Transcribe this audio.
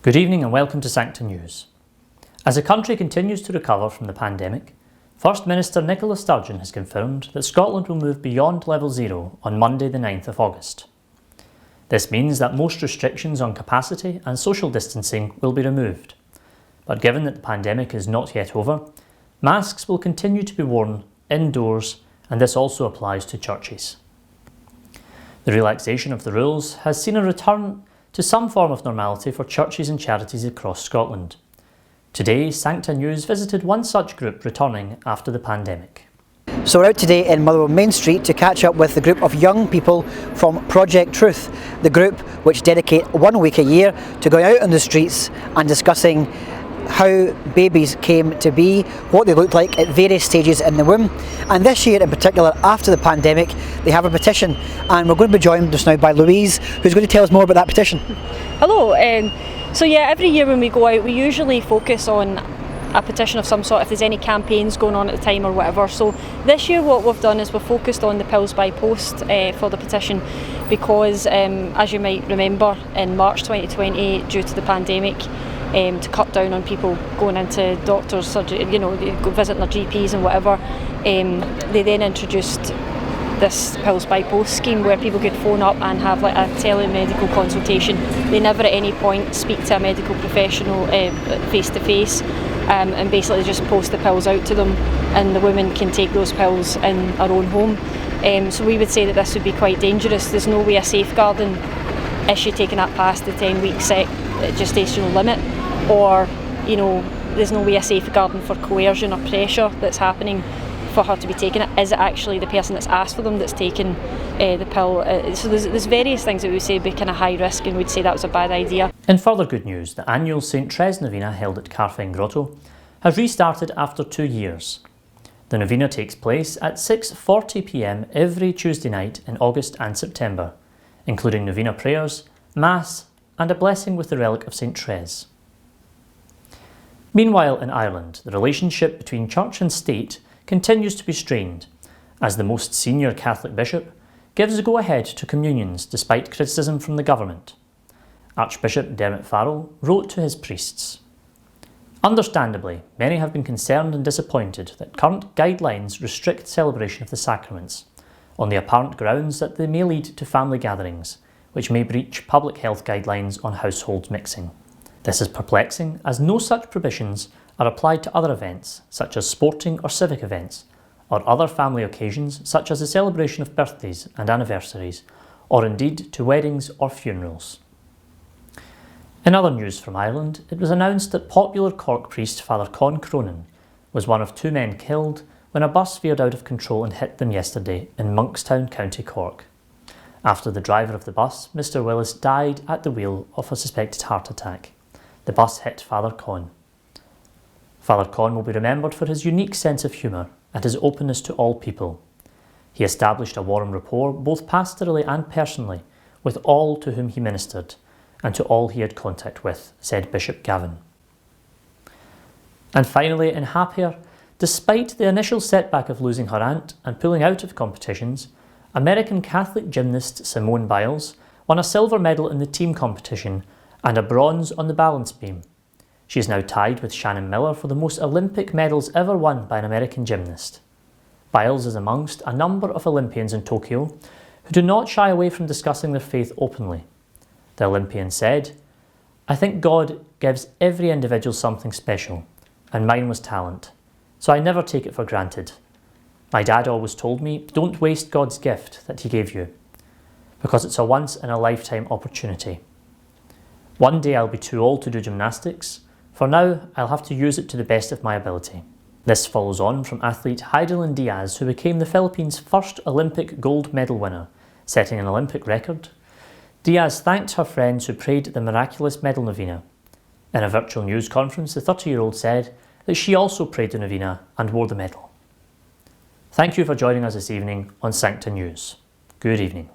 Good evening and welcome to Sancta News. As the country continues to recover from the pandemic, First Minister Nicola Sturgeon has confirmed that Scotland will move beyond level 0 on Monday the 9th of August. This means that most restrictions on capacity and social distancing will be removed. But given that the pandemic is not yet over, masks will continue to be worn indoors, and this also applies to churches. The relaxation of the rules has seen a return to some form of normality for churches and charities across Scotland. Today, Sancta News visited one such group returning after the pandemic. So we're out today in Motherwell Main Street to catch up with a group of young people from Project Truth, the group which dedicate 1 week a year to going out on the streets and discussing how babies came to be, what they looked like at various stages in the womb. And this year in particular, after the pandemic, they have a petition, and we're going to be joined just now by Louise, who's going to tell us more about that petition. Hello. So every year when we go out, we usually focus on a petition of some sort if there's any campaigns going on at the time or whatever. So this year what we've done is we've focused on the pills by post for the petition because as you might remember, in March 2020, due to the pandemic, to cut down on people going into doctors' surgery, go visiting their GPs and whatever, they then introduced this pills by post scheme where people could phone up and have like a telemedical consultation. They never at any point speak to a medical professional face to face, and basically just post the pills out to them, and the women can take those pills in our own home. So we would say that this would be quite dangerous. There's no way of safeguarding issue taking that past the 10-week set gestational limit, or there's no way of safeguarding for coercion or pressure that's happening for her to be taking it. Is it actually the person that's asked for them that's taken the pill? So there's various things that we would say would be kind of high risk, and we'd say that was a bad idea. In further good news, the annual St Therese novena held at Carfing Grotto has restarted after 2 years. The novena takes place at 6:40 p.m. every Tuesday night in August and September, including novena prayers, mass and a blessing with the relic of St Therese. Meanwhile in Ireland, the relationship between church and state continues to be strained, as the most senior Catholic bishop gives a go-ahead to communions despite criticism from the government. Archbishop Dermot Farrell wrote to his priests, "Understandably, many have been concerned and disappointed that current guidelines restrict celebration of the sacraments, on the apparent grounds that they may lead to family gatherings, which may breach public health guidelines on household mixing. This is perplexing, as no such prohibitions are applied to other events, such as sporting or civic events, or other family occasions such as the celebration of birthdays and anniversaries, or indeed to weddings or funerals." In other news from Ireland, it was announced that popular Cork priest Father Cronin was one of 2 men killed when a bus veered out of control and hit them yesterday in Monkstown, County Cork. After the driver of the bus, Mr Willis, died at the wheel of a suspected heart attack. The bus hit Father Con. Father Con will be remembered for his unique sense of humour and his openness to all people. He established a warm rapport, both pastorally and personally, with all to whom he ministered, and to all he had contact with, said Bishop Gavin. And finally, in happier, despite the initial setback of losing her aunt and pulling out of competitions, American Catholic gymnast Simone Biles won a silver medal in the team competition and a bronze on the balance beam. She is now tied with Shannon Miller for the most Olympic medals ever won by an American gymnast. Biles is amongst a number of Olympians in Tokyo who do not shy away from discussing their faith openly. The Olympian said, "I think God gives every individual something special, and mine was talent, so I never take it for granted. My dad always told me, don't waste God's gift that he gave you, because it's a once-in-a-lifetime opportunity. One day I'll be too old to do gymnastics. For now, I'll have to use it to the best of my ability." This follows on from athlete Heidelin Diaz, who became the Philippines' first Olympic gold medal winner, setting an Olympic record. Diaz thanked her friends who prayed the miraculous medal novena. In a virtual news conference, the 30-year-old said that she also prayed the novena and wore the medal. Thank you for joining us this evening on Sancta News. Good evening.